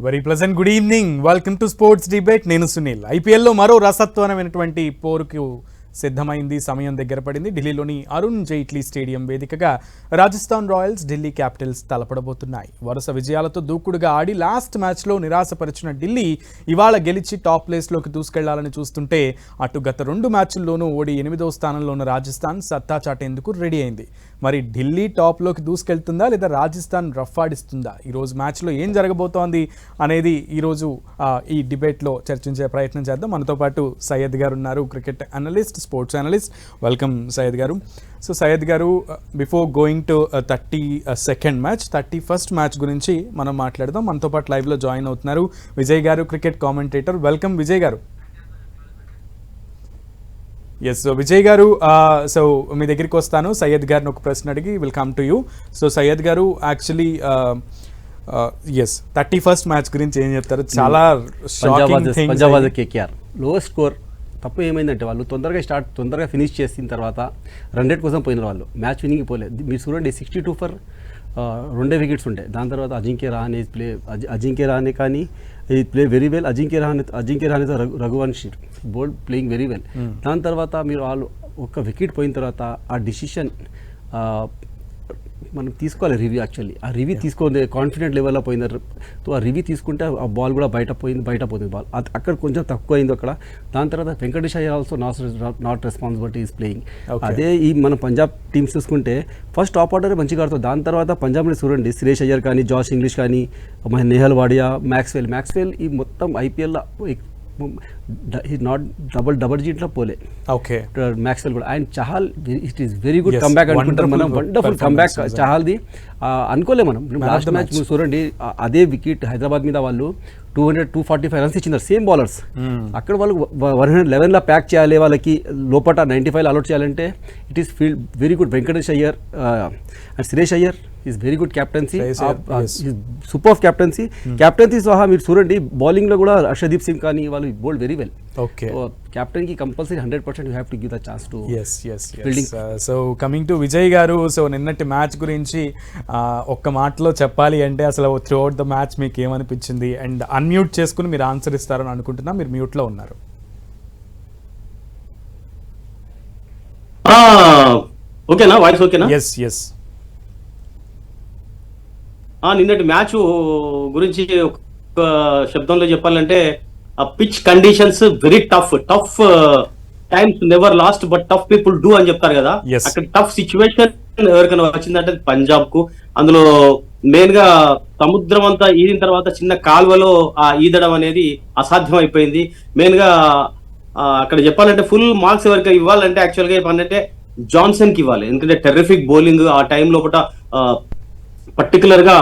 Very pleasant good evening. Welcome to sports debate. నేను సునీల్. ఐపీఎల్లో మరో రసత్వమైనటువంటి పోరుకు సిద్ధమైంది. సమయం దగ్గర పడింది. ఢిల్లీలోని అరుణ్ జైట్లీ స్టేడియం వేదికగా రాజస్థాన్ రాయల్స్ ఢిల్లీ క్యాపిటల్స్ తలపడబోతున్నాయి. వరుస విజయాలతో దూకుడుగా ఆడి లాస్ట్ మ్యాచ్లో నిరాశపరిచిన ఢిల్లీ ఇవాళ గెలిచి టాప్ ప్లేస్లోకి దూసుకెళ్లాలని చూస్తుంటే అటు గత 2 మ్యాచ్ల్లోనూ ఓడి 8వ స్థానంలో ఉన్న రాజస్థాన్ సత్తా చాటేందుకు రెడీ అయింది. మరి ఢిల్లీ టాప్లోకి దూసుకెళ్తుందా లేదా రాజస్థాన్ రఫ్ ఆడిస్తుందా? ఈరోజు మ్యాచ్లో ఏం జరగబోతోంది అనేది ఈరోజు ఈ డిబేట్లో చర్చించే ప్రయత్నం చేద్దాం. మనతో పాటు సయ్యద్ గారు ఉన్నారు, cricket analyst, sports analyst. Welcome Syed గారు. సో సయ్యద్ గారు, before going to 32nd match, 31st match గురించి మనం మాట్లాడదాం. మనతో పాటు లైవ్లో జాయిన్ అవుతున్నారు విజయ్ గారు, క్రికెట్ కామెంటేటర్. వెల్కమ్ విజయ్ గారు. ఎస్ విజయ్ గారు, సో మీ దగ్గరికి వస్తాను. సయ్యద్ గారిని ఒక ప్రశ్న అడిగి will come to you. So Syed గారు, యాక్చువల్లీ 31st మ్యాచ్ గురించి ఏం చెప్తారు? చాలా పంజాబ్ కేకేఆర్ లో స్కోర్. తప్పు ఏమైందంటే వాళ్ళు తొందరగా ఫినిష్ చేసిన తర్వాత రన్ రేట్ కోసం పోయిన వాళ్ళు మ్యాచ్ విన్నింగ్ పోలేదు. మీరు చూడండి 62 ఫర్ 2 వికెట్స్ ఉంటాయి. దాని తర్వాత అజింక్య రహానే కానీ he play very well. Ajinkya రహానేతో Raghuvanshi bold playing very well. దాని తర్వాత మీరు వాళ్ళు ఒక వికెట్ పోయిన తర్వాత ఆ డిసిషన్ మనం తీసుకోవాలి రివ్యూ. యాక్చువల్లీ ఆ రివ్యూ తీసుకుంటే కాన్ఫిడెంట్ లెవెల్లో పోయినారు. ఆ రివ్యూ తీసుకుంటే ఆ బాల్ కూడా బయట పోతుంది బాల్. అక్కడ కొంచెం తక్కువ అయింది అక్కడ. దాని తర్వాత Venkatesh Iyer also not responsibility is playing. అదే ఈ మన పంజాబ్ టీమ్స్ చూసుకుంటే ఫస్ట్ టాప్ ఆర్డర్ మంచిగా ఆడుతుంది. దాని తర్వాత పంజాబ్ని చూడండి, సురేష్ అయ్యర్ కానీ, జాష్ ఇంగ్లీష్ కానీ, నెహల్ వాడియా, మ్యాక్స్వెల్ ఈ మొత్తం ఐపీఎల్లో నాట్ డబల్ జీట్లో పోలే. ఓకే, మ్యాక్స్వెల్ కూడా. And Chahal, it is very good comeback అనుకుంటారు మనం. వండర్ఫుల్ కంబ్యాక్ చహల్ది. అనుకోలే మనం. లాస్ట్ మ్యాచ్ మీరు చూడండి, అదే వికెట్ హైదరాబాద్ మీద వాళ్ళు 245 రన్స్ ఇచ్చినారు, సేమ్ బౌలర్స్. అక్కడ వాళ్ళు 111లా ప్యాక్ చేయాలి, వాళ్ళకి లోపల 95 అలౌట్ చేయాలంటే it is field very good. Venkatesh Iyer and Suresh Iyer is very good captaincy, super captaincy సహా మీరు చూడండి. బౌలింగ్లో కూడా హర్షదీప్ సింగ్ కానీ వాళ్ళు bowled very well. Okay, captain కి compulsory 100% you have to give the chance to fielding. So coming to Vijay garu, so నిన్నటి మ్యాచ్ గురించి ఒక్క మాటలో చెప్పాలి అంటే అసలు త్రూ అవుట్ ద మ్యాచ్ మీకు ఏమనిపించింది? అండ్ అన్మ్యూట్ చేసుకుని మీరు ఆన్సర్ ఇస్తారని అనుకుంటున్నా, మీరు మ్యూట్లో ఉన్నారు. ఓకేనా, వాయిస్ ఓకేనా? ఎస్. నిన్నటి మ్యాచ్ గురించి ఒక శబ్దంలో చెప్పాలంటే pitch conditions very tough times never lost but tough people do అని చెప్తారు కదా. అక్కడ టఫ్ సిచ్యువేషన్ ఎవరికైనా వచ్చిందంటే పంజాబ్ కు. అందులో మెయిన్ గా సముద్రం అంతా ఈదిన తర్వాత చిన్న కాల్వలో ఈదడం అనేది అసాధ్యం అయిపోయింది. మెయిన్ గా అక్కడ చెప్పాలంటే ఫుల్ మార్క్స్ ఎవరికి ఇవ్వాలంటే యాక్చువల్ గా చెప్పాలంటే జాన్సన్ కి ఇవ్వాలి. ఎందుకంటే టెర్రిఫిక్ బౌలింగ్ ఆ టైం లోపల పర్టికులర్ గా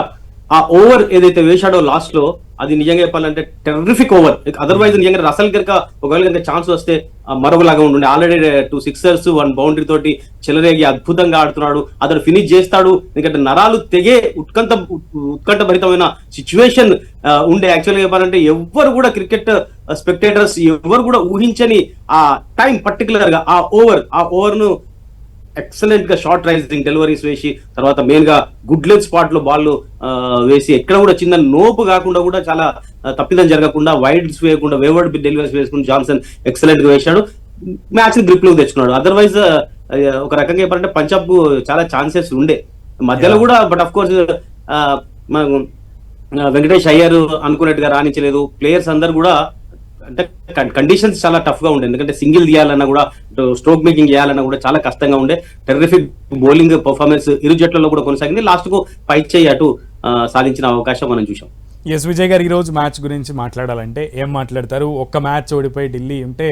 ఆ ఓవర్ ఏదైతే వేశాడో లాస్ట్ లో, అది నిజంగా చెప్పాలంటే టెర్రిఫిక్ ఓవర్. అదర్వైజ్ నిజంగా రసల్ కనుక ఒకవేళ కనుక ఛాన్స్ వస్తే మరొకలాగా ఉంటుండే. ఆల్రెడీ 2 సిక్సర్స్ 1 బౌండరీ తోటి చెలరేగి అద్భుతంగా ఆడుతున్నాడు. అతను ఫినిష్ చేస్తాడు. ఎందుకంటే నరాలు తెగే ఉత్కంఠభరితమైన సిచ్యువేషన్ ఉండే. యాక్చువల్గా చెప్పాలంటే ఎవరు కూడా క్రికెట్ స్పెక్టేటర్స్ ఎవరు కూడా ఊహించని ఆ టైం పర్టికులర్ గా ఆ ఓవర్ ను ఎక్సలెంట్ గా షార్ట్ రైజింగ్ డెలివరీస్ వేసి తర్వాత మెయిన్ గా గుడ్ లెగ్ స్పాట్ లో బాల్ వేసి ఎక్కడ కూడా చిన్న నోపు కాకుండా కూడా చాలా తప్పిదం జరగకుండా వైడ్స్ వేయకుండా వేవర్డ్ డెలివరీస్ వేసుకుని జాన్సన్ ఎక్సలెంట్ గా వేశాడు. మ్యాచ్ గ్రిప్ లో తెచ్చుకున్నాడు. అదర్వైజ్ ఒక రకంగా చెప్పాలంటే పంజాబ్ కు చాలా ఛాన్సెస్ ఉండే మధ్యలో కూడా. But of course Venkatesh Iyer అనుకున్నట్టుగా రాణించలేదు. ప్లేయర్స్ అందరు కూడా అంటే కండిషన్స్ చాలా టఫ్ గా ఉండే. ఎందుకంటే సింగిల్ తీయాలన్నా కూడా, స్ట్రోక్ మేకింగ్ చేయాలన్నా కూడా చాలా కష్టంగా ఉండే. టెర్రిఫిక్ బౌలింగ్ పర్ఫార్మెన్స్ ఇరు జట్లలో కూడా కొనసాగింది. లాస్ట్ కు పైక్ చేయి అటు సాధించిన అవకాశం మనం చూసాం. ఎస్ విజయ్ గారు, ఈరోజు మ్యాచ్ గురించి మాట్లాడాలంటే ఏం మాట్లాడతారు? ఒక్క మ్యాచ్ ఓడిపోయి ఢిల్లీ ఉంటే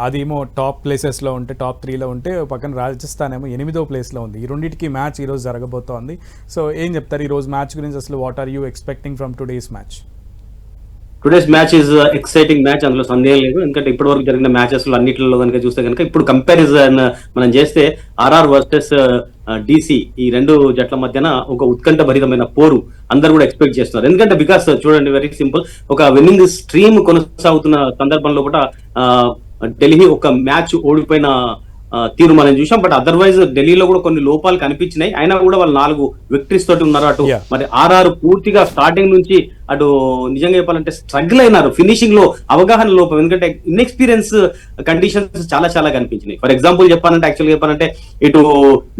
అదేమో టాప్ ప్లేసెస్లో ఉంటే, టాప్ 3లో ఉంటే, పక్కన రాజస్థాన్ ఏమో 8వ ప్లేస్లో ఉంది. ఈ రెండింటికి మ్యాచ్ ఈరోజు జరగబోతోంది. సో ఏం చెప్తారు ఈరోజు మ్యాచ్ గురించి? అసలు what are you expecting from today's match? Today's match is exciting match, అందులో సందేహం లేదు. ఎందుకంటే ఇప్పటి వరకు జరిగిన మ్యాచెస్ లో అన్నింటిలో కనుక చూస్తే కనుక ఇప్పుడు కంపారిజన్ మనం చేస్తే ఆర్ఆర్ వర్సెస్ DC ఈ 2 జట్ల మధ్యన ఒక ఉత్కంఠభరితమైన పోరు అందరు కూడా ఎక్స్పెక్ట్ చేస్తున్నారు. ఎందుకంటే బికాస్ చూడండి, వెరీ సింపుల్, ఒక విన్నింగ్ స్ట్రీమ్ కొనసాగుతున్న సందర్భంలో కూడా ఢిల్లీ ఒక మ్యాచ్ ఓడిపోయిన తీరు మనం చూసాం. బట్ అదర్వైజ్ ఢిల్లీలో కూడా కొన్ని లోపాలు కనిపించినాయి. అయినా కూడా వాళ్ళు 4 విక్టరీస్ తోటి ఉన్నారు. అటు మరి ఆర్ఆర్ పూర్తిగా స్టార్టింగ్ నుంచి అటు నిజంగా చెప్పాలంటే స్ట్రగుల్ అయినారు ఫినిషింగ్ లో, అవగాహన లోపం. ఎందుకంటే ఇన్ఎక్స్పీరియన్స్ కండిషన్స్ చాలా చాలా కనిపించినాయి. ఫర్ ఎగ్జాంపుల్ చెప్పాలంటే, యాక్చువల్ చెప్పాలంటే ఇటు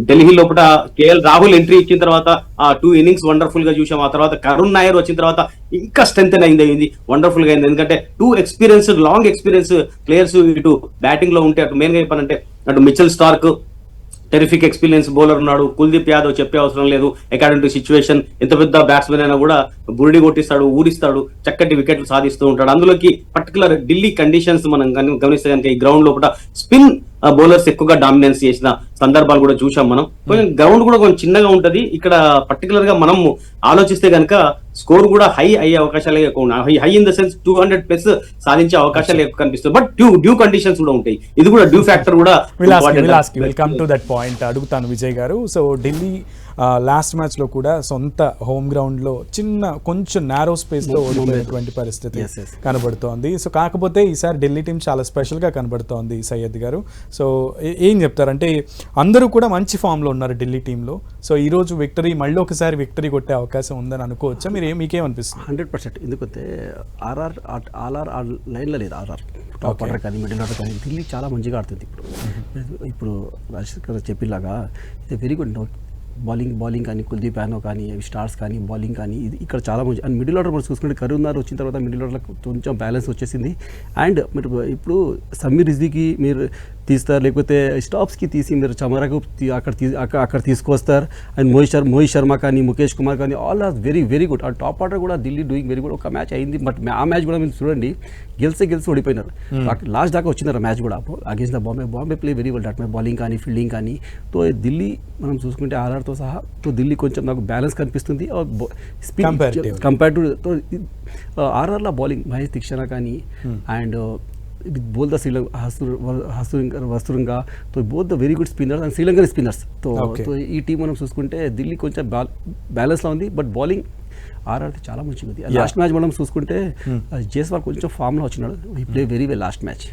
ఢిల్లీ లోపల కేఎల్ రాహుల్ ఎంట్రీ ఇచ్చిన తర్వాత ఆ 2 innings వండర్ఫుల్ గా చూసాం. ఆ తర్వాత కరుణ్ నాయర్ వచ్చిన తర్వాత ఇంకా స్ట్రెంత్ అయింది, వండర్ఫుల్ గా అయింది. ఎందుకంటే 2 ఎక్స్పీరియన్స్, లాంగ్ ఎక్స్పీరియన్స్ ప్లేయర్స్ ఇటు బ్యాటింగ్ లో ఉంటే, అటు మెయిన్ గా చెప్పాలంటే అటు Mitchell Starc terrific experience bowler ఉన్నాడు, కుల్దీప్ యాదవ్ చెప్పే అవసరం లేదు. అకార్డింగ్ టు సిచ్యువేషన్ ఎంత పెద్ద బ్యాట్స్మెన్ అయినా కూడా బురిడి కొట్టిస్తాడు, ఊరిస్తాడు, చక్కటి వికెట్లు సాధిస్తూ ఉంటాడు. అందులోకి పర్టికులర్ ఢిల్లీ కండిషన్స్ మనం గమనిస్తే కనుక ఈ గ్రౌండ్ లోపల స్పిన్ బౌలర్స్ ఎక్కువగా డామినెన్స్ చేసిన సందర్భాలు కూడా చూసాం మనం. కొంచెం గ్రౌండ్ కూడా కొంచెం చిన్నగా ఉంటది. ఇక్కడ పర్టికులర్ గా మనం ఆలోచిస్తే కనుక స్కోర్ కూడా హై అయ్యే అవకాశాలు ఎక్కువ ఉన్నాయి. హై ఇన్ ద సెన్స్ 200+ సాధించే అవకాశాలు ఎక్కువ కనిపిస్తుంది. బట్ డ్యూ కండిషన్స్ కూడా ఉంటాయి. ఇది కూడా డ్యూ ఫ్యాక్టర్ కూడా వెల్కమ్ టు దట్ పాయింట్ అడుగుతాను విజయ్ గారు. సో ఢిల్లీ లాస్ట్ మ్యాచ్లో కూడా సొంత హోమ్ గ్రౌండ్లో కొంచెం నారో స్పేస్లో ఓడిపోయినటువంటి పరిస్థితి కనబడుతోంది. సో కాకపోతే ఈసారి ఢిల్లీ టీం చాలా స్పెషల్గా కనబడుతోంది సయ్యద్ గారు. సో ఏం చెప్తారంటే, అందరూ కూడా మంచి ఫామ్లో ఉన్నారు ఢిల్లీ టీంలో. సో ఈరోజు మళ్ళీ ఒకసారి విక్టరీ కొట్టే అవకాశం ఉందని అనుకోవచ్చా? మీకేమనిపిస్తుంది? 100%. ఎందుకంటే ఆర్ఆర్ లైన్లో లేదు. ఆర్ఆర్ టాప్ ఆర్డర్ కానీ మిడిల్ ఆర్డర్ కానీ ఢిల్లీ చాలా మంచిగా ఆడుతుంది. ఇప్పుడు రాజశేఖర్ చెప్పేలాగా ఇది వెరీ గుడ్ బౌలింగ్ కానీ, కుల్దీప్ యాదవ్ కానీ, స్టార్స్ కానీ, బౌలింగ్ కానీ ఇది ఇక్కడ చాలా మంచి. అండ్ మిడిల్ ఆర్డర్ మనం చూసుకుంటే కరుణ్ వచ్చిన తర్వాత మిడిల్ ఆర్డర్లో కొంచెం బ్యాలెన్స్ వచ్చేసింది. అండ్ మీరు ఇప్పుడు సమీర్ రిజ్వీకి మీరు తీస్తారు, లేకపోతే స్టాప్స్కి తీసి మీరు చమరాకు అక్కడ తీసుకొస్తారు. అండ్ మోహిత్ శర్మ కానీ, ముఖేష్ కుమార్ కానీ, all are very very good. ఆ టాప్ ఆర్డర్ కూడా ఢిల్లీ డూయింగ్ వెరీ గుడ్. ఒక మ్యాచ్ అయింది, బట్ ఆ మ్యాచ్ కూడా మీరు చూడండి, గెలిచి ఓడిపోయినారు. లాస్ట్ దాకా వచ్చినారు మ్యాచ్ కూడా against the Bombay play very well. At bowling కానీ, ఫీల్డింగ్ కానీ. తో ఢిల్లీ మనం చూసుకుంటే ఆర్ఆర్తో సహా తో ఢిల్లీ కొంచెం నాకు బ్యాలెన్స్ కనిపిస్తుంది. స్పీడ్ కంపేర్ టు ఆర్ఆర్లో బౌలింగ్ మహేష్ దీక్షణ కానీ, and both the Hasuranga, so both the very good spinners and Sri Lankan spinners. So ఈ టీం మనం చూసుకుంటే ఢిల్లీ కొంచెం బ్యాలెన్స్లో ఉంది, బట్ బౌలింగ్ ఆర్ఆర్ చాలా మంచిగా ఉంది. లాస్ట్ మ్యాచ్ మనం చూసుకుంటే జైస్వాల్ కొంచెం ఫామ్లో వచ్చినాడు. He play very well last match.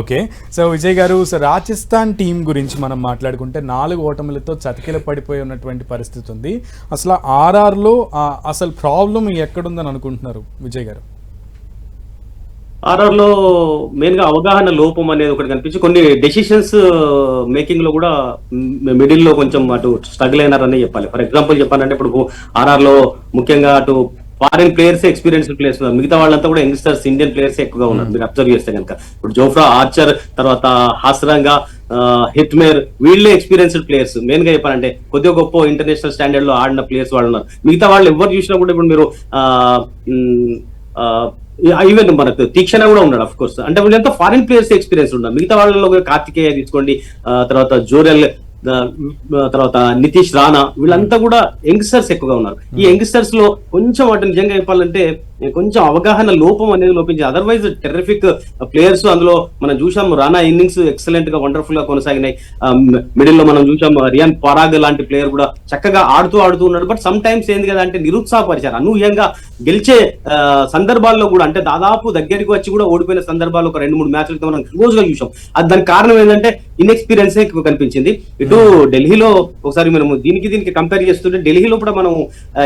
Okay, so Vijay garu, so Rajasthan team గురించి మనం మాట్లాడుకుంటే 4 ఓటములతో చతికిల పడిపోయి ఉన్నటువంటి పరిస్థితి ఉంది. అసలు ఆర్ఆర్లో అసలు ప్రాబ్లం ఎక్కడుందని అనుకుంటున్నారు విజయ్ గారు? ఆర్ఆర్ లో మెయిన్ గా అవగాహన లోపం అనేది ఒకటి కనిపించి, కొన్ని డెసిషన్స్ మేకింగ్ లో కూడా మిడిల్ లో కొంచెం అటు స్ట్రగుల్ అయినారని చెప్పాలి. ఫర్ ఎగ్జాంపుల్ చెప్పాలంటే, ఇప్పుడు ఆర్ఆర్ లో ముఖ్యంగా అటు ఫారిన్ ప్లేయర్స్, ఎక్స్పీరియన్స్డ్ ప్లేయర్స్ ఉన్నారు. మిగతా వాళ్ళంతా కూడా యంగ్స్టర్స్, ఇండియన్ ప్లేయర్స్ ఎక్కువగా ఉన్నారు. మీరు అబ్జర్వ్ చేస్తే కనుక ఇప్పుడు జోఫ్రా ఆర్చర్, తర్వాత హాస్రంగా, హిట్మేర్, వీళ్ళే ఎక్స్పీరియన్స్డ్ ప్లేయర్స్. మెయిన్ గా చెప్పాలంటే కొద్దిగా గొప్ప ఇంటర్నేషనల్ స్టాండర్డ్ లో ఆడిన ప్లేయర్స్ వాళ్ళు ఉన్నారు. మిగతా వాళ్ళు ఎవరు చూసినా కూడా ఇప్పుడు మీరు ఈవెన్ మనకు తీక్షణ కూడా ఉన్నాడు ఆఫ్ కోర్స్. అంటే వీళ్ళంతా ఫారిన్ ప్లేయర్స్ ఎక్స్పీరియన్స్ ఉన్నారు. మిగతా వాళ్ళలో కార్తికేయ తీసుకోండి, తర్వాత జోరెల్, తర్వాత నితీష్ రాణా, వీళ్ళంతా కూడా యంగ్స్టర్స్ ఎక్కువగా ఉన్నారు. ఈ యంగ్స్టర్స్ లో కొంచెం వాటి నిజంగా చెప్పాలంటే కొంచెం అవగాహన లోపం అనేది లోపించింది. అదర్వైజ్ టెర్రిఫిక్ ప్లేయర్స్ అందులో మనం చూసాం. రాణా ఇన్నింగ్స్ ఎక్సలెంట్ గా, వండర్ఫుల్ గా కొనసాగినాయి. మిడిల్ లో మనం చూసాం రియాన్ పరాగ్ లాంటి ప్లేయర్ కూడా చక్కగా ఆడుతూ ఉన్నాడు. బట్ సమ్ టైమ్స్ ఏంది కదా అంటే నిరుత్సాహపరిచారు. అనూహ్యంగా గెలిచే సందర్భాల్లో కూడా, అంటే దాదాపు దగ్గరికి వచ్చి కూడా ఓడిపోయిన సందర్భాల్లో ఒక 2-3 మ్యాచ్లతో మనం క్లోజ్ గా చూసాం. అది దానికి కారణం ఏంటంటే ఇన్ఎక్స్పీరియన్స్ ఎక్కువ కనిపించింది. ఇటు ఢిల్లీలో ఒకసారి మనము దీనికి కంపేర్ చేస్తుంటే, ఢిల్లీలో కూడా మనం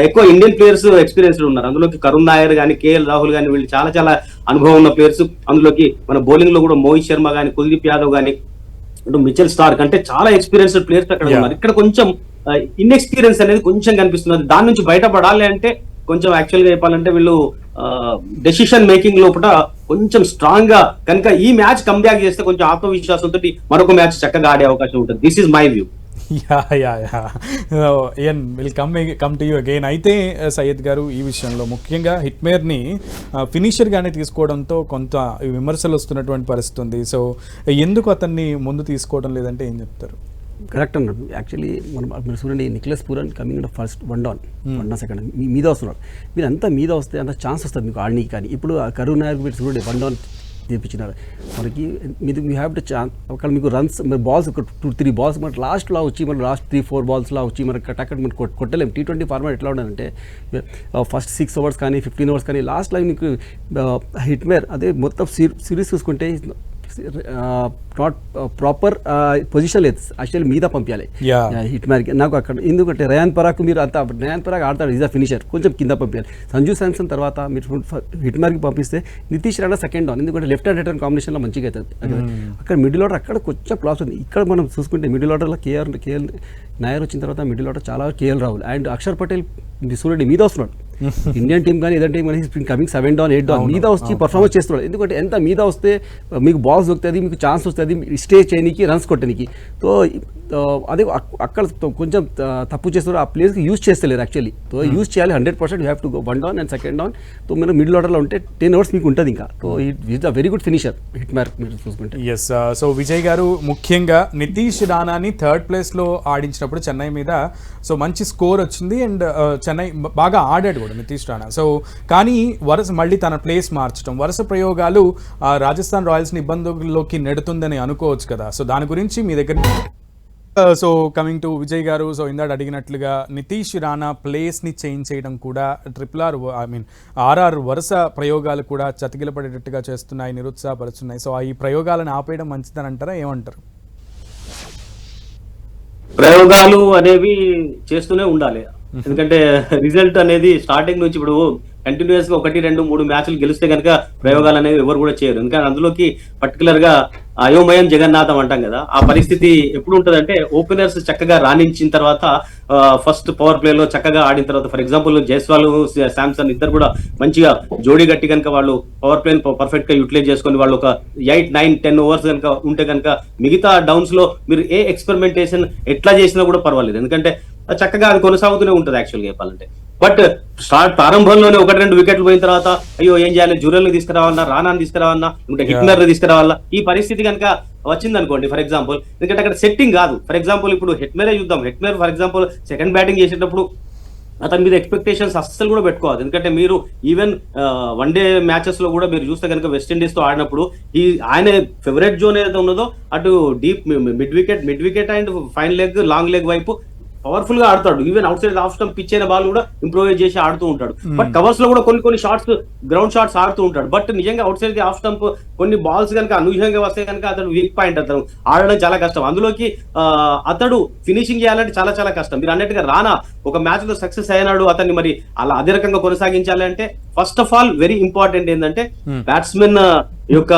ఎక్కువ ఇండియన్ ప్లేయర్స్ ఎక్స్పీరియన్స్డ్ ఉన్నారు. అందులోకి కరుణ్ నాయర్ కానీ, కేఎల్ రాహుల్ కానీ, వీళ్ళు చాలా చాలా అనుభవం ఉన్న ప్లేయర్స్. అందులోకి మన బౌలింగ్ లో కూడా మోహిత్ శర్మ కానీ, కుల్దీప్ యాదవ్ కానీ, ఇటు మిచెల్ స్టార్క్, అంటే చాలా ఎక్స్పీరియన్స్డ్ ప్లేయర్స్ అక్కడ ఉన్నారు. ఇక్కడ కొంచెం ఇన్ఎక్స్పీరియన్స్ అనేది కొంచెం కనిపిస్తున్నది. దాని నుంచి బయటపడాలి అంటే కొంచెం యాక్చువల్ గా చెప్పాలంటే వీళ్ళు డెసిషన్ మేకింగ్ లోపల కొంచెం స్ట్రాంగ్ గా కనుక ఈ మ్యాచ్ కంబ్యాక్ చేస్తే కొంచెం ఆత్మవిశ్వాసంతో మరొక మ్యాచ్ చక్కగా ఆడే అవకాశం ఉంటుంది. This is my view. Will come to you again. అయితే సయ్యద్ గారు, ఈ విషయంలో ముఖ్యంగా హిట్మేర్ని ఫినిషర్గానే తీసుకోవడంతో కొంత విమర్శలు వస్తున్నటువంటి పరిస్థితి ఉంది. సో ఎందుకు అతన్ని ముందు తీసుకోవడం లేదంటే ఏం చెప్తారు? కరెక్ట్ అన్నారు. యాక్చువల్లీ మీరు చూడండి, Nicholas Pooran coming first one down second మీద వస్తున్నారు. మీరు అంతా మీద వస్తే అంత ఛాన్స్ వస్తుంది మీకు ఆడనీకి. కానీ ఇప్పుడు కరుణ్ నాయక్ మీరు చూడండి, వన్ డౌన్ తెప్పించినారు మనకి. మీరు యూ హ్యావ్ టు ఛాన్స్. అక్కడ మీకు రన్స్, మీరు బాల్స్ ఒక 2-3 బాల్స్ మనకి లాస్ట్లో వచ్చి, మన లాస్ట్ 3-4 బాల్స్లో వచ్చి మనకి టక్కట్ మనం కొట్టలేము. T20 ఫార్మాట్ ఎట్లా ఉండాలంటే ఫస్ట్ 6 ఓవర్స్ కానీ 15 ఓవర్స్ కానీ, లాస్ట్ లైన్ మీకు హిట్మేర్ అదే మొత్తం సిరీస్ చూసుకుంటే నాట్ ప్రాపర్ పొజిషన్ లేదు, యాక్చువల్లీ మీద పంపించాలి Yeah. హిట్ మ్యాన్కి. నాకు అక్కడ ఎందుకంటే రయాన్ పరాగ్ మీరు అంత రయాన్ పరాగ్ ఆడతాడు, ఈజ్ అ ఫినిషర్, కొంచెం కింద పంపించాలి. సంజు శాంసన్ తర్వాత మీరు హిట్ మ్యాన్కి పంపిస్తే నితీష్ రాణా సెకండ్ డౌన్, ఎందుకంటే లెఫ్ట్ హ్యాండ్ రైట్ కాంబినేషన్లో మంచిగా అవుతుంది. అక్కడ మిడిల్ ఆర్డర్ అక్కడ కొంచెం ప్రాబ్లమ్స్ ఉంది. ఇక్కడ మనం చూసుకుంటే మిడిల్ ఆర్డర్లో కేఎల్ నాయర్ వచ్చిన తర్వాత మిడిల్ ఆర్డర్ చాలా కేఎల్ రాహుల్ అండ్ అక్షర్ పటేల్ సూర్యుడి మీద వస్తున్నాడు. ఇండియన్ టీం కానీ ఏదైనా టీం కానీ కమింగ్ 7 డౌన్ 8 డౌన్ మీద వచ్చి పర్ఫార్మెన్స్ చేస్తున్నాడు. ఎందుకంటే ఎంత మీద వస్తే మీకు బాల్స్ దొరుకుతుంది, మీకు ఛాన్స్ వస్తుంది స్టే చేయడానికి, రన్స్ కొట్టడానికి. సో అదే అక్కడ కొంచెం తప్పు చేస్తున్నారు, ఆ ప్లేస్కి యూజ్ చేస్తలేరు యాక్చువల్లీ. సో యూజ్ చేయాలి 100%. You have to go 1 down and second down. So మీరు మిడిల్ ఆర్డర్లో ఉంటే 10 ఓవర్స్ మీకు ఉంటుంది ఇంకా. So is a very good finisher hit man మీరు చూసుకుంటే. ఎస్. సో విజయ్ గారు, ముఖ్యంగా నితీష్ రాణాని థర్డ్ ప్లేస్లో ఆడించినప్పుడు చెన్నై మీద సో మంచి స్కోర్ వచ్చింది అండ్ చెన్నై బాగా ఆడాడు కూడా నితీష్ రాణా. సో కానీ వరుస మళ్ళీ తన ప్లేస్ మార్చడం, వరుస ప్రయోగాలు రాజస్థాన్ రాయల్స్ని ఇబ్బందుల్లోకి నెడుతుందని అనుకోవచ్చు కదా. సో దాని గురించి మీ దగ్గర so coming to Vijay garu, so ఇందాక అడిగినట్లుగా నితీష్ రాణా ప్లేస్ని చేంజ్ చేయడం కూడా ఆర్ఆర్ వరుస ప్రయోగాలు కూడా చతికిలపడేటట్టుగా చేస్తున్నాయి, నిరుత్సాహపరుస్తున్నాయి. సో ఈ ప్రయోగాలను ఆపేయడం మంచిదని అంటారా, ఏమంటారు? ప్రయోగాలు అనేవి చేస్తూనే ఉండాలి, ఎందుకంటే రిజల్ట్ అనేది స్టార్టింగ్ నుంచి ఇప్పుడు కంటిన్యూస్ గా 1, 2, 3 మ్యాచ్లు గెలిస్తే కనుక ప్రయోగాలు అనేవి ఎవరు కూడా చేయరు. ఎందుకంటే అందులోకి పర్టికులర్ గా అయోమయం జగన్నాథం అంటాం కదా, ఆ పరిస్థితి ఎప్పుడు ఉంటదంటే ఓపెనర్స్ చక్కగా రాణించిన తర్వాత ఫస్ట్ పవర్ ప్లే లో చక్కగా ఆడిన తర్వాత, ఫర్ ఎగ్జాంపుల్ జైస్వాల్ శాంసన్ ఇద్దరు కూడా మంచిగా జోడీ గట్టి కనుక వాళ్ళు పవర్ ప్లే పర్ఫెక్ట్ గా యూటిలైజ్ చేసుకొని వాళ్ళు ఒక 8, 9, 10 ఓవర్స్ కనుక ఉంటే కనుక మిగతా డౌన్స్ లో మీరు ఏ ఎక్స్పెరిమెంటేషన్ ఎట్లా చేసినా కూడా పర్వాలేదు, ఎందుకంటే చక్కగా అది కొనసాగుతూనే ఉంటుంది యాక్చువల్గా చెప్పాలంటే. బట్ ప్రారంభంలోనే 1, 2 వికెట్లు పోయిన తర్వాత అయ్యో ఏం చేయాలి, జురెల్ని తీసుకురావాలన్నా, రానాని తీసుకురావాలన్నా, ఇంకా హిట్లర్ తీసుకురావాలా, ఈ పరిస్థితి కనుక వచ్చింది అనుకోండి ఫర్ ఎగ్జాంపుల్, ఎందుకంటే అక్కడ సెట్టింగ్ కాదు. ఫర్ ఎగ్జాంపుల్ ఇప్పుడు హెట్మేరే చూద్దాం, Hetmyer for example second batting చేసేటప్పుడు అతని మీద ఎక్స్పెక్టేషన్స్ అస్సలు కూడా పెట్టుకోవాలి. ఎందుకంటే మీరు ఈవెన్ వన్ డే మ్యాచెస్ లో కూడా మీరు చూస్తే కనుక వెస్టిండీస్ తో ఆడినప్పుడు ఆయన ఫేవరెట్ జోన్ ఏదైతే ఉన్నదో అటు deep mid wicket and fine leg, long leg వైపు పవర్ఫుల్ గా ఆడతాడు. Even out side off stump pitch అయిన బాల్ కూడా ఇంప్రూవైజ్ చేసి ఆడుతూ ఉంటాడు. బట్ కవర్స్ లో కూడా కొన్ని షాట్స్, గ్రౌండ్ షాట్స్ ఆడుతూ ఉంటాడు. బట్ నిజంగా అవుట్ సైడ్ ఆఫ్ స్టంప్ కొన్ని బాల్స్ కనుక అనూహ్యంగా వస్తే కనుక అతను వీక్ పాయింట్, అతను ఆడడం చాలా కష్టం. అందులోకి అతడు ఫినిషింగ్ చేయాలంటే చాలా చాలా కష్టం. మీరు అన్నట్టుగా రానా ఒక మ్యాచ్ లో సక్సెస్ అయినాడు, అతన్ని మరి అలా అదే రకంగా కొనసాగించాలి అంటే first of all very important ఏంటంటే బ్యాట్స్మెన్ యొక్క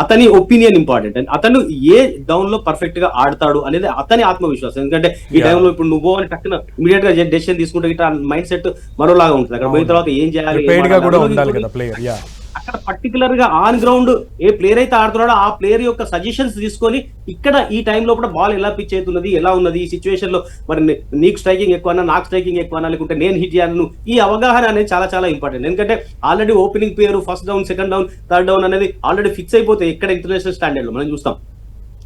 అతని ఒపీనియన్ ఇంపార్టెంట్. అతను ఏ డౌన్ లో పర్ఫెక్ట్ గా ఆడతాడు అనేది అతని ఆత్మవిశ్వాసం. ఎందుకంటే ఈ టైంలో ఇప్పుడు నువ్వు అని టక్కున ఇమీడియట్ గా డెసిషన్ తీసుకుంటే ఇట్లా మైండ్ సెట్ మరోలాగా ఉంటుంది. అక్కడ పోయిన తర్వాత ఏం చేయాలి, అక్కడ పర్టికులర్ గా ఆన్ గ్రౌండ్ ఏ ప్లేయర్ అయితే ఆడుతున్నాడో ఆ ప్లేయర్ యొక్క సజెషన్స్ తీసుకొని ఇక్కడ ఈ టైంలో కూడా బాల్ ఎలా పిచ్ అవుతున్నది, ఎలా ఉన్నది, ఈ సిచ్యువేషన్ లో మరి నీకు స్ట్రైకింగ్ ఎక్కువనా, నాకు స్ట్రైకింగ్ ఎక్కువనా, లేకుంటే నేను హిట్ చేయాలను, ఈ అవగాహన అనేది చాలా చాలా ఇంపార్టెంట్. ఎందుకంటే ఆల్రెడీ ఓపెనింగ్ పేరు first down, second down, third down అనేది ఆల్రెడీ ఫిక్స్ అయిపోతే ఇక్కడ ఇంటర్నేషనల్ స్టాండర్డ్ లో మనం చూస్తాం.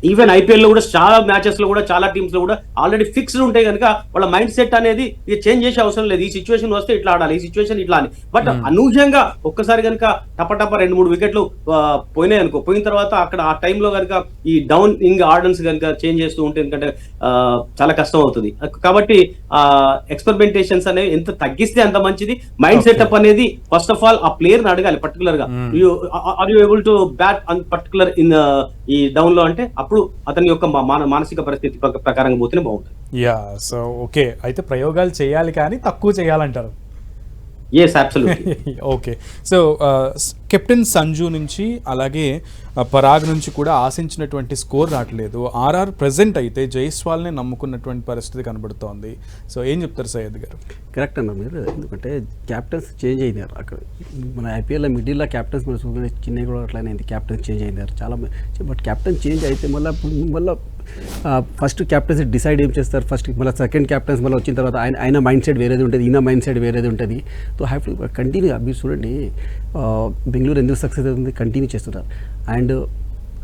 ఈవెన్ ఐపీఎల్ లో కూడా చాలా మ్యాచెస్ లో కూడా చాలా టీమ్స్ లో కూడా ఆల్రెడీ ఫిక్స్డ్ ఉంటాయి కనుక వాళ్ళ మైండ్ సెట్ అనేది ఇక చేంజ్ చేసే అవసరం లేదు. ఈ సిచ్యువేషన్ వస్తే ఇట్లా ఆడాలి, ఈ సిచ్యువేషన్ ఇట్లా అని. బట్ అనూహ్యంగా ఒక్కసారి కనుక టపటప 2-3 వికెట్లు పోయినాయి అనుకో, పోయిన తర్వాత అక్కడ ఆ టైంలో కనుక ఈ డౌన్ ఇంగ్ ఆర్డర్స్ కనుక చేంజ్ చేస్తూ ఉంటే ఎందుకంటే చాలా కష్టం అవుతుంది. కాబట్టి ఎక్స్పెరిమెంటేషన్స్ అనేవి ఎంత తగ్గిస్తే అంత మంచిది. మైండ్ సెటప్ అనేది ఫస్ట్ ఆఫ్ ఆల్ ఆ ప్లేయర్ ని అడగాలి పర్టికులర్ గా, are you able to bat అన్ పర్టికులర్ ఇన్ ఈ డౌన్ లో అంటే అప్పుడు అతని యొక్క మానసిక పరిస్థితి ప్రకారంగా పోతేనే బాగుంటుంది. యా, సో ఓకే, అయితే ప్రయోగాలు చేయాలి కానీ తక్కువ చేయాలంటారు. yes absolutely. Okay, so captain Sanju నుంచి అలాగే పరాగ్ నుంచి కూడా ఆశించినటువంటి స్కోర్ రావట్లేదు. ఆర్ఆర్ ప్రెజెంట్ అయితే జైస్వాల్ని నమ్ముకున్నటువంటి పరిస్థితి కనబడుతోంది. సో ఏం చెప్తారు సయ్యద్ గారు? కరెక్ట్ అన్న మీరు, ఎందుకంటే క్యాప్టెన్స్ చేంజ్ అయినారు. అక్కడ మన ఐపీఎల్లో మిడిల్లో క్యాప్టెన్స్ మన చూసుకుంటే చిన్నవి కూడా అట్లానే అయింది, క్యాప్టెన్స్ చేంజ్ అయినారు చాలా. బట్ క్యాప్టెన్ చేంజ్ అయితే మళ్ళీ ఫస్ట్ క్యాప్టెన్స్ డిసైడ్ ఏం చేస్తారు, ఫస్ట్ మళ్ళీ సెకండ్ క్యాప్టెన్స్ మళ్ళీ వచ్చిన తర్వాత ఆయన మైండ్ సెట్ వేరేది ఉంటుంది, ఈయన మైండ్ సెట్ వేరేది ఉంటుంది. So have to continue. మీరు చూడండి బెంగళూరు ఎందుకు సక్సెస్ అవుతుంది, కంటిన్యూ చేస్తున్నారు. అండ్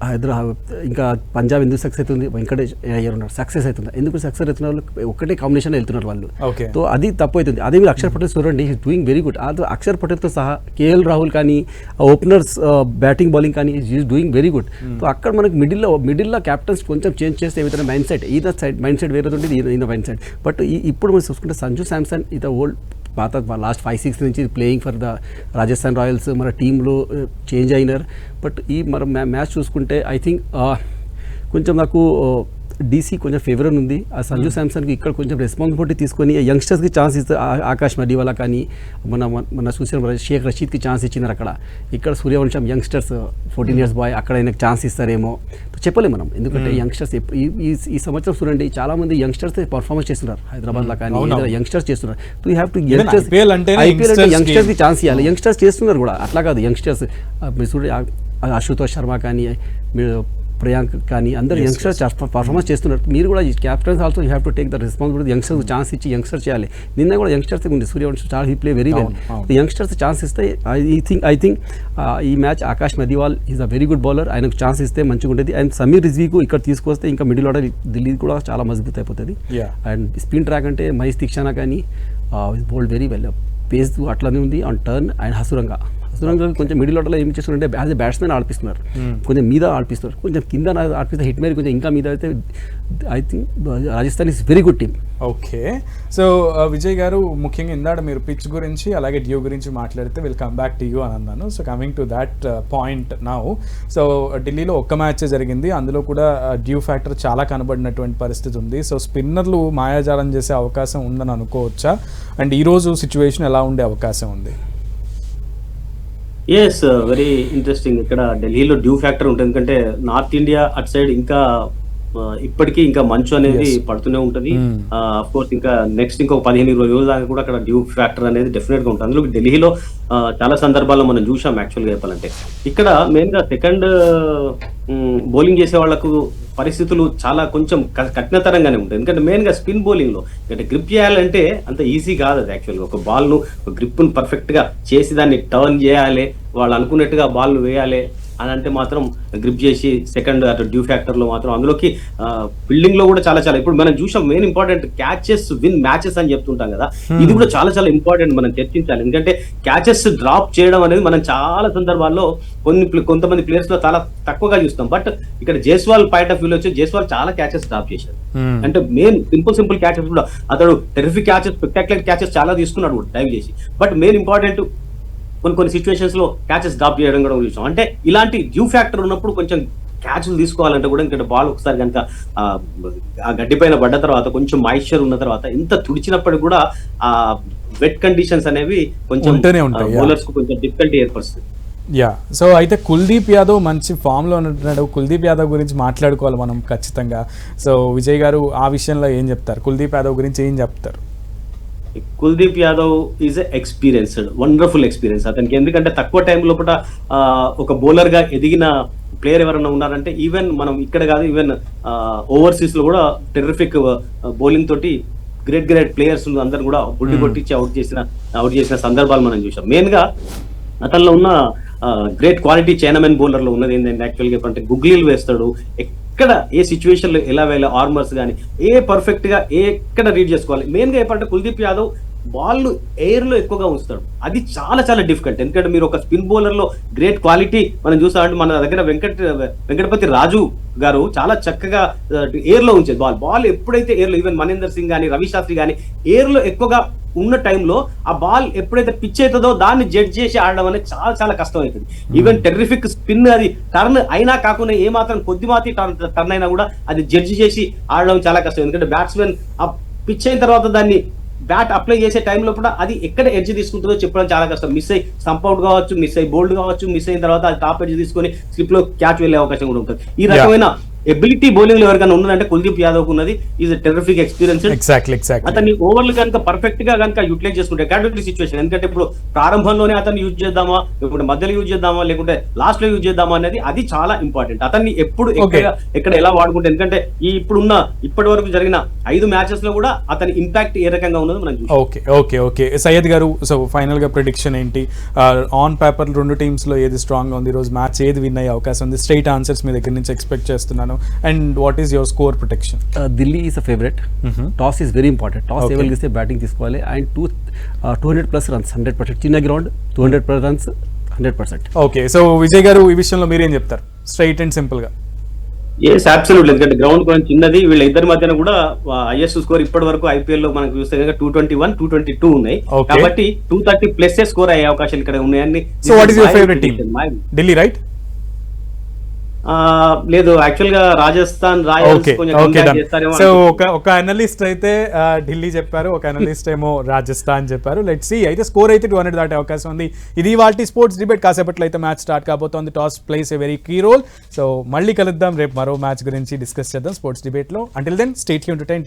హైదరాబాద్ ఇంకా పంజాబ్ ఎందుకు సక్సెస్ అవుతుంది, వెంకటేష్ అయ్యర్ ఉన్నారు, సక్సెస్ అవుతుంది. ఎందుకు సక్సెస్ అవుతున్న వాళ్ళు ఒకటే కాంబినేషన్ వెళ్తున్నారు వాళ్ళు. సో అది తప్పు అవుతుంది. అదే మీరు అక్షర్ పటేల్ చూడండి, ఈజ్ డూయింగ్ వెరీ గుడ్. అది అక్షర్ పటేల్తో సహా కేఎల్ రాహుల్ కానీ ఓపెనర్స్ బ్యాటింగ్ బౌలింగ్ కానీ is doing very good. So అక్కడ మనకి మిడిల్లో క్యాప్టెన్స్ కొంచెం చేంజ్ చేస్తే ఏదైనా మైండ్ సెట్, ఈయన సైడ్ మైండ్ సెట్ వేరేది ఉంటుంది, ఈయన మైండ్ సెట్. బట్ ఇప్పుడు మనం చూసుకుంటే సంజు శాంసన్ ఇది ఓల్డ్ పాత లాస్ట్ 5-6 నుంచి playing for the Rajasthan Royals మన టీంలో చేంజ్ అయినారు. బట్ ఈ మన మ్యాచ్ చూసుకుంటే ఐ థింక్ కొంచెం నాకు డీసీ కొంచెం ఫేవర్ ఉంది. ఆ సంజు శాంసన్కి ఇక్కడ కొంచెం రెస్పాన్సిబిలిటీ తీసుకొని యంగ్స్టర్స్కి ఛాన్స్ ఇస్తే ఆకాష్ మడివాలా కానీ మన చూసిన షేక్ రషీద్కి ఛాన్స్ ఇచ్చినారు అక్కడ. ఇక్కడ సూర్యవంశం యంగ్స్టర్స్ 14 years బాయ్ అక్కడ ఆయనకు ఛాన్స్ ఇస్తారేమో చెప్పలేం మనం. ఎందుకంటే యంగ్స్టర్స్ ఈ సంవత్సరం చూడండి చాలామంది యంగ్స్టర్స్ పర్ఫార్మెన్స్ చేస్తున్నారు హైదరాబాద్లో కానీ యంగ్స్టర్స్ చేస్తున్నారు. So you have to IPL అంటే యంగ్స్టర్స్కి ఛాన్స్ ఇవ్వాలి. యంగ్స్టర్స్ చేస్తున్నారు కూడా, అట్లా కాదు యంగ్స్టర్స్ మీరు చూడండి అశుతోష్ శర్మ కానీ మీరు ప్రియాంక్ కానీ అందరు యంగ్స్టర్స్ పర్ఫార్మెన్స్ చేస్తున్నారు. మీరు కూడా captains also you have to take the responsibility. Youngsters chance ఇచ్చి యంగ్స్టర్స్ చేయాలి. నిన్న కూడా యంగ్స్టర్స్ ఉంది సూర్యవంశం చాలా he play very well. Youngsters chance ఇస్తే ఐ థింక్ ఈ match Akash Madhwal is a very good bowler. ఆయనకు ఛాన్స్ ఇస్తే మంచిగా ఉంటుంది. అండ్ సమీర్ రిజ్వీకు ఇక్కడ తీసుకొస్తే ఇంకా మిడిల్ ఆర్డర్ ఢిల్లీ కూడా చాలా మజబూత్ అయిపోతుంది. అండ్ స్పిన్ ట్రాక్ అంటే మహేష్ దీక్షానా కానీ బౌల్డ్ వెరీ వెల్. పేస్ అట్లానే ఉంది ఆన్ టర్న్. అండ్ హసురంగా కొంచెం మిడిల్ ఆర్డర్లో ఏం చేస్తున్నారంటే యాజ్ ఎ బ్యాట్స్మెన్ ఆడిపిస్తున్నారు, కొంచెం మీద ఆడిపిస్తున్నారు, కొంచెం కింద ఆడిపిస్తే హిట్ మేరీ కొంచెం ఇంకా మీద అయితే I think Rajasthan is very good team. Okay, so Vijay గారు ముఖ్యంగా ఇందాక మీరు పిచ్ గురించి అలాగే డ్యూ గురించి మాట్లాడితే will come back to you అని అన్నాను. So coming to that point now, so ఢిల్లీలో ఒక్క మ్యాచ్ జరిగింది, అందులో కూడా డ్యూ ఫ్యాక్టర్ చాలా కనబడినటువంటి పరిస్థితి ఉంది. సో స్పిన్నర్లు మాయాజాలం చేసే అవకాశం ఉందని అనుకోవచ్చా? అండ్ ఈరోజు సిచ్యువేషన్ ఎలా ఉండే అవకాశం ఉంది? Yes, very interesting. ఇక్కడ ఢిల్లీలో డ్యూ ఫ్యాక్టర్ ఉంటుంది, ఎందుకంటే నార్త్ ఇండియా అటు సైడ్ ఇంకా ఇప్పటికీ ఇంకా మంచు అనేది పడుతూనే ఉంటుంది. అఫ్ కోర్స్ ఇంకా నెక్స్ట్ ఇంకొక 15-20 రోజుల దాకా కూడా అక్కడ డ్యూ ఫ్యాక్టర్ అనేది డెఫినెట్ గా ఉంటుంది. అందులో ఢిల్లీలో చాలా సందర్భాల్లో మనం చూసాం. యాక్చువల్గా చెప్పాలంటే ఇక్కడ మెయిన్ గా సెకండ్ బౌలింగ్ చేసే వాళ్ళకు పరిస్థితులు చాలా కొంచెం కఠినతరంగానే ఉంటాయి. ఎందుకంటే మెయిన్ గా స్పిన్ బౌలింగ్ లో అంటే గ్రిప్ చేయాలంటే అంత ఈజీ కాదు అది. యాక్చువల్గా ఒక బాల్ ను గ్రిప్ ను పర్ఫెక్ట్ గా చేసి దాన్ని టర్న్ చేయాలి, వాళ్ళు అనుకున్నట్టుగా బాల్ ను వేయాలి అని అంటే మాత్రం గ్రిప్ చేసి సెకండ్ అటు డ్యూ ఫ్యాక్టర్ లో మాత్రం అందులోకి ఫీల్డింగ్ లో కూడా చాలా ఇప్పుడు మనం చూసాం. Main important catches win matches అని చెప్తుంటాం కదా, ఇది కూడా చాలా ఇంపార్టెంట్ మనం చర్చించాలి. ఎందుకంటే క్యాచెస్ డ్రాప్ చేయడం అనేది మనం చాలా సందర్భాల్లో కొంతమంది ప్లేయర్స్ లో చాలా తక్కువగా చూస్తాం. బట్ ఇక్కడ జైస్వాల్ పాయింట్ ఆఫ్ వ్యూలో వచ్చి జైస్వాల్ చాలా క్యాచెస్ డ్రాప్ చేశారు. అంటే మెయిన్ సింపుల్ క్యాచెస్ కూడా అతడు టెరిఫిక్ క్యాచెస్, స్పెక్టాక్యులర్ క్యాచెస్ చాలా తీసుకున్నాడు కూడా డైవ్ చేసి. బట్ మెయిన్ ఇంపార్టెంట్ కొన్ని సిచ్యువేషన్స్ లో క్యాచెస్ డ్రాప్ చేయడం కూడా చూసాం. అంటే ఇలాంటి డ్యూ ఫ్యాక్టర్ ఉన్నప్పుడు కొంచెం క్యాచ్లు తీసుకోవాలంటే కూడా ఇంకా బాల్ ఒకసారి కనుక ఆ గడ్డి పైన పడ్డ తర్వాత కొంచెం మాయిశ్చర్ ఉన్న తర్వాత ఎంత తుడిచినప్పటికీ కూడా ఆ వెట్ కండిషన్స్ అనేవి కొంచెం బౌలర్స్ కు కొంచెం డిఫికల్టీ ఏర్పరుస్తుంది. యా, సో అయితే కుల్దీప్ యాదవ్ మంచి ఫామ్లో ఉంటున్నాడు. కుల్దీప్ యాదవ్ గురించి మాట్లాడుకోవాలి మనం ఖచ్చితంగా. సో విజయ్ గారు ఆ విషయంలో ఏం చెప్తారు? కుల్దీప్ యాదవ్ గురించి ఏం చెప్తారు? Kuldeep Yadav is experienced, wonderful experience అతనికి. ఎందుకంటే తక్కువ టైం లోపల ఒక బౌలర్ గా ఎదిగిన ప్లేయర్ ఎవరైనా ఉన్నారంటే ఈవెన్ మనం ఇక్కడ కాదు, ఈవెన్ ఓవర్సీస్ లో కూడా టెర్రిఫిక్ బౌలింగ్ తోటి గ్రేట్ ప్లేయర్స్ అందరు కూడా బుడ్డి కొట్టించి అవుట్ చేసిన సందర్భాలు మనం చూసాం. మెయిన్ గా అతనిలో ఉన్న గ్రేట్ క్వాలిటీ చైనామెన్ బౌలర్ లో ఉన్నది ఏంటంటే యాక్చువల్గా చెప్పంటే గుగ్లీలు వేస్తాడు. ఎక్కడ ఏ సిచ్యువేషన్ లో ఎలా వేయాలి, ఆర్మర్స్ కానీ ఏ పర్ఫెక్ట్ గా ఎక్కడ రీడ్ చేసుకోవాలి. మెయిన్ గా చెప్పంటే కుల్దీప్ యాదవ్ బాల్ ఎయిర్ లో ఎక్కువగా ఉంచుతాడు. అది చాలా డిఫికల్ట్. ఎందుకంటే మీరు ఒక స్పిన్ బౌలర్ లో గ్రేట్ క్వాలిటీ మనం చూసామంటే మన దగ్గర వెంకటపతి రాజు గారు చాలా చక్కగా ఎయిర్ లో ఉంచేది బాల్ ఎప్పుడైతే ఎయిర్ లో, ఈవెన్ మనేందర్ సింగ్ కానీ రవి శాస్త్రి కానీ ఎయిర్ లో ఎక్కువగా ఉన్న టైంలో ఆ బాల్ ఎప్పుడైతే పిచ్ అవుతుందో దాన్ని జడ్జ్ చేసి ఆడడం అనేది చాలా కష్టం అవుతుంది. ఈవెన్ టెర్రిఫిక్ స్పిన్ అది టర్న్ అయినా కాకుండా ఏ మాత్రం కొద్దిమాతి టర్న్ అయినా కూడా అది జడ్జ్ చేసి ఆడడం చాలా కష్టం. ఎందుకంటే బ్యాట్స్మెన్ ఆ పిచ్ అయిన తర్వాత దాన్ని బ్యాట్ అప్లై చేసే టైంలో కూడా అది ఎక్కడ ఎడ్జ్ తీసుకుంటుందో చెప్పడం చాలా కష్టం. మిస్ అయ్యి సంపౌట్ కావచ్చు, మిస్ అయ్యి బోల్డ్ కావచ్చు, మిస్ అయిన తర్వాత అది టాప్ ఎడ్జ్ తీసుకొని స్లిప్ లో క్యాచ్ వెళ్లే అవకాశం కూడా ఉంటుంది. ఈ రకమైన ఎబిలిటీ బౌలింగ్ లో ఎవరికైనా ఉన్నదంటే కుల్దీప్ యాదవ్ ఉన్నది. Is terrific experience. అతన్ని ఓవర్లు కనుక పర్ఫెక్ట్ గా కనుక యూటిలైజ్ చేసుకుంటే క్యాటగిరీ సిచ్యువేషన్, ఎందుకంటే ఇప్పుడు ప్రారంభంలోనే అతన్ని యూజ్ చేద్దామా, ఇప్పుడు మధ్యలో యూజ్ చేద్దామా, లేకుంటే లాస్ట్ లో యూజ్ చేద్దామా అనేది అది చాలా ఇంపార్టెంట్. అతన్ని ఎప్పుడు ఎక్కడ ఎలా వాడుకుంటే, ఎందుకంటే ఇప్పటి వరకు జరిగిన 5 మ్యాచెస్ లో కూడా అతని ఇంపాక్ట్ ఏ రకంగా ఉన్నది మనం చూస్తాం. ఓకే సయ్యద్ గారు, సో ఫైనల్ గా ప్రిడిక్షన్ ఏంటి? ఆన్ పేపర్ 2 టీమ్స్ లో ఏది స్ట్రాంగ్ గా ఉంది, ఈ రోజు మ్యాచ్ ఏది విన్ అయ్యే అవకాశం ఉంది? స్ట్రైట్ ఆన్సర్స్ మీ దగ్గర నుంచి ఎక్స్పెక్ట్ చేస్తున్నాను. And what is your score prediction? Delhi is a favorite. Toss is very important. Toss ఎవరు గెలిస్తే బ్యాటింగ్ తీసుకోవాలి. And 200+ runs 100%. చిన్న ground 200+ runs 100%. Okay, so Vijay గారు ఈ విషయంలో మీరేం చెప్తారు? స్ట్రైట్ అండ్ సింపుల్ గా. ఎస్ అబ్సల్యూట్లీ, ఎందుకంటే గ్రౌండ్ కొంచెం చిన్నది. వీళ్ళ ఇద్దరి మధ్యన కూడా హైయెస్ట్ స్కోర్ ఇప్పటి వరకు ఐపీఎల్ లో మనకు చూస్తే కనుక 221, 222 ఉన్నాయి. Okay. కాబట్టి 230 ప్లస్ స్కోర్ అయ్యే అవకాశాలు ఇక్కడ ఉన్నాయని. So what is your favourite team? Delhi, right? లేదు, యాక్చువల్ గా రాజస్థాన్ రాయల్స్ ఓకే కొంచెం ఓకే comeback డన్. చేస్తారేమో సో అనుకుంటున్నాను. ఒక అనలిస్ట్ అయితే ఢిల్లీ చెప్పారు, ఒక అనలిస్ట్ ఏమో రాజస్థాన్ చెప్పారు. Let's see. అయితే స్కోర్ అయితే 200 దాటే అవకాశం ఉంది. ఇది వాటి స్పోర్ట్స్ డిబేట్. కాసేపట్లో అయితే మ్యాచ్ స్టార్ట్ కాబోతోంది. Toss plays a very key role. So మళ్ళీ కలుద్దాం రేపు, మరో మ్యాచ్ గురించి డిస్కస్ చేద్దాం స్పోర్ట్స్ డిబేట్ లో. Until then stay tuned to 10